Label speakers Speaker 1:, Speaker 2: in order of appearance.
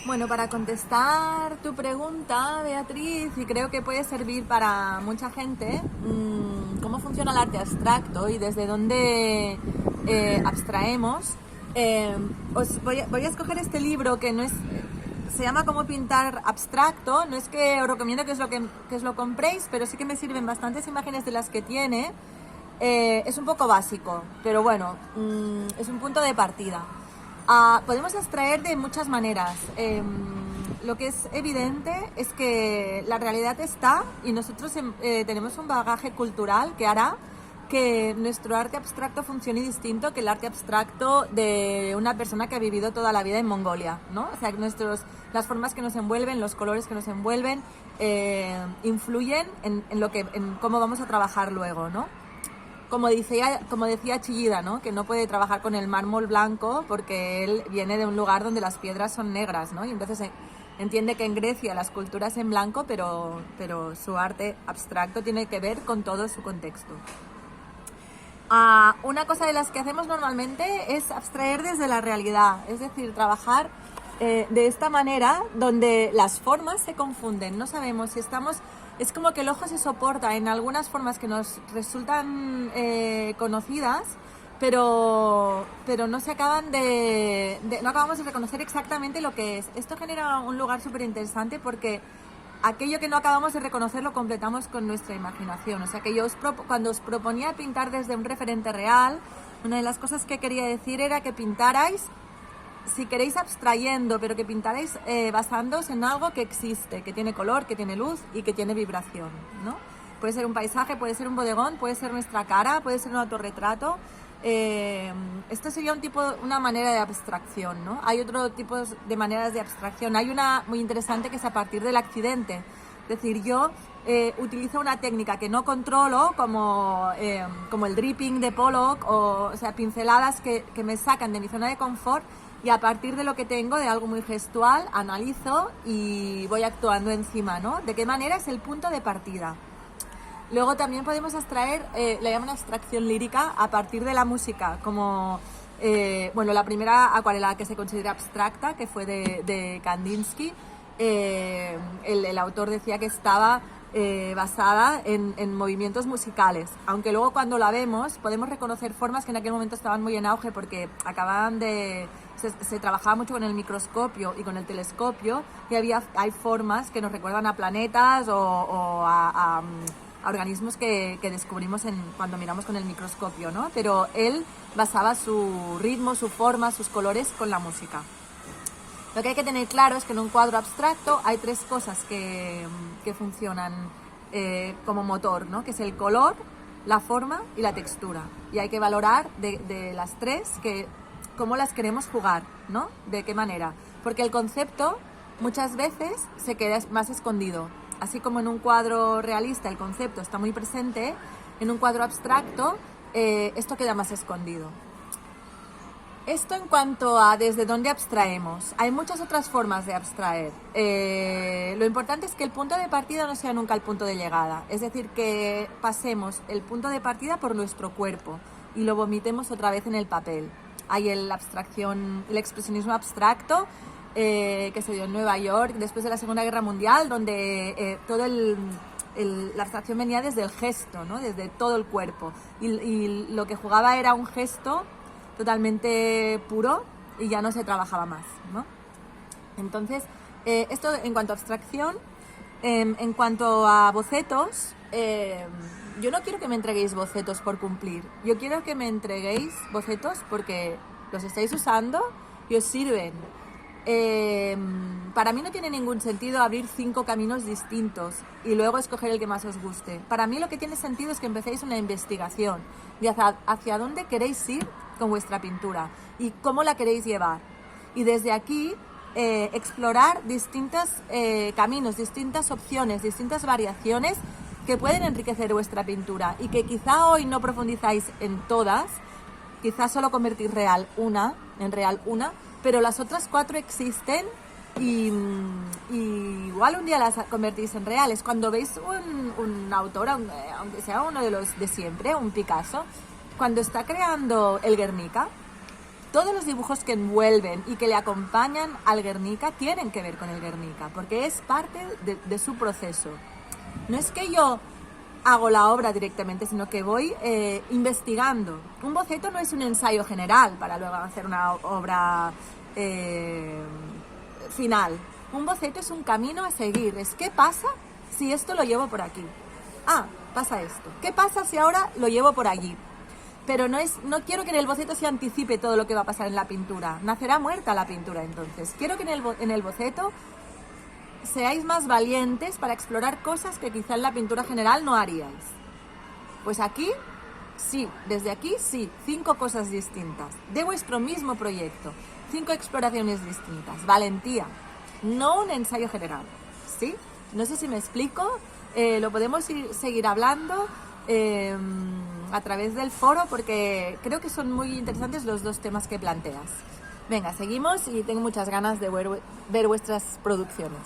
Speaker 1: Bueno, para contestar tu pregunta, Beatriz, y creo que puede servir para mucha gente, cómo funciona el arte abstracto y desde dónde abstraemos, voy a escoger este libro que no es... Se llama Cómo pintar abstracto. No es que os recomiendo que os lo compréis, pero sí que me sirven bastantes imágenes de las que tiene. Es un poco básico, pero bueno, es un punto de partida. Podemos abstraer de muchas maneras. Lo que es evidente es que la realidad está y nosotros tenemos un bagaje cultural que hará que nuestro arte abstracto funcione distinto que el arte abstracto de una persona que ha vivido toda la vida en Mongolia, ¿no? O sea, las formas que nos envuelven, los colores que nos envuelven, influyen en cómo vamos a trabajar luego, ¿no? Como decía Chillida, ¿no? Que no puede trabajar con el mármol blanco porque él viene de un lugar donde las piedras son negras, ¿no? Y entonces entiende que en Grecia la escultura es en blanco, pero su arte abstracto tiene que ver con todo su contexto. Una cosa de las que hacemos normalmente es abstraer desde la realidad, es decir, trabajar de esta manera donde las formas se confunden. No sabemos si estamos... Es como que el ojo se soporta en algunas formas que nos resultan conocidas, pero no se acaban no acabamos de reconocer exactamente lo que es. Esto genera un lugar súper interesante porque aquello que no acabamos de reconocer lo completamos con nuestra imaginación. O sea que cuando os proponía pintar desde un referente real, una de las cosas que quería decir era que pintarais, si queréis abstrayendo, pero que pintaréis basándoos en algo que existe, que tiene color, que tiene luz y que tiene vibración, ¿no? Puede ser un paisaje, puede ser un bodegón, puede ser nuestra cara, puede ser un autorretrato. Esto sería una manera de abstracción, ¿no? Hay otro tipo de maneras de abstracción. Hay una muy interesante que es a partir del accidente. Es decir, yo utilizo una técnica que no controlo, como el dripping de Pollock, o sea, pinceladas que me sacan de mi zona de confort. Y a partir de lo que tengo, de algo muy gestual, analizo y voy actuando encima, ¿no? ¿De qué manera es el punto de partida? Luego también podemos abstraer, le llaman abstracción lírica, a partir de la música, como, la primera acuarela que se considera abstracta, que fue de Kandinsky, el autor decía que estaba basada en movimientos musicales, aunque luego cuando la vemos podemos reconocer formas que en aquel momento estaban muy en auge porque se trabajaba mucho con el microscopio y con el telescopio y hay formas que nos recuerdan a planetas o a organismos que descubrimos cuando miramos con el microscopio, ¿no? Pero él basaba su ritmo, su forma, sus colores con la música. Lo que hay que tener claro es que en un cuadro abstracto hay tres cosas que funcionan como motor, ¿no? Que es el color, la forma y la textura. Y hay que valorar de las tres cómo las queremos jugar, ¿no? De qué manera. Porque el concepto muchas veces se queda más escondido. Así como en un cuadro realista el concepto está muy presente, en un cuadro abstracto esto queda más escondido. Esto en cuanto a desde dónde abstraemos. Hay muchas otras formas de abstraer. Lo importante es que el punto de partida no sea nunca el punto de llegada. Es decir, que pasemos el punto de partida por nuestro cuerpo y lo vomitemos otra vez en el papel. Hay el expresionismo abstracto, que se dio en Nueva York después de la Segunda Guerra Mundial, donde la abstracción venía desde el gesto, ¿no? Desde todo el cuerpo. Y lo que jugaba era un gesto totalmente puro y ya no se trabajaba más, ¿no? Entonces, esto en cuanto a abstracción. En cuanto a bocetos, yo no quiero que me entreguéis bocetos por cumplir. Yo quiero que me entreguéis bocetos porque los estáis usando y os sirven. Para mí no tiene ningún sentido abrir 5 caminos distintos y luego escoger el que más os guste. Para mí lo que tiene sentido es que empecéis una investigación de hacia dónde queréis ir con vuestra pintura y cómo la queréis llevar. Y desde aquí explorar distintos caminos, distintas opciones, distintas variaciones que pueden enriquecer vuestra pintura y que quizá hoy no profundizáis en todas, quizá solo convertís en real una, pero las otras 4 existen y igual un día las convertís en reales. Cuando veis un autor, aunque sea uno de los de siempre, un Picasso, cuando está creando el Guernica, todos los dibujos que envuelven y que le acompañan al Guernica tienen que ver con el Guernica, porque es parte de su proceso. No es que yo hago la obra directamente, sino que voy investigando. Un boceto no es un ensayo general para luego hacer una obra final. Un boceto es un camino a seguir. Es ¿qué pasa si esto lo llevo por aquí? Ah, pasa esto. ¿Qué pasa si ahora lo llevo por allí? Pero no quiero que en el boceto se anticipe todo lo que va a pasar en la pintura. Nacerá muerta la pintura entonces. Quiero que en el boceto seáis más valientes para explorar cosas que quizá en la pintura general no haríais. Pues aquí, sí, desde aquí, sí, 5 cosas distintas. De vuestro mismo proyecto, 5 exploraciones distintas. Valentía, no un ensayo general, ¿sí? No sé si me explico, lo podemos seguir hablando a través del foro porque creo que son muy interesantes los 2 temas que planteas. Venga, seguimos y tengo muchas ganas de ver vuestras producciones.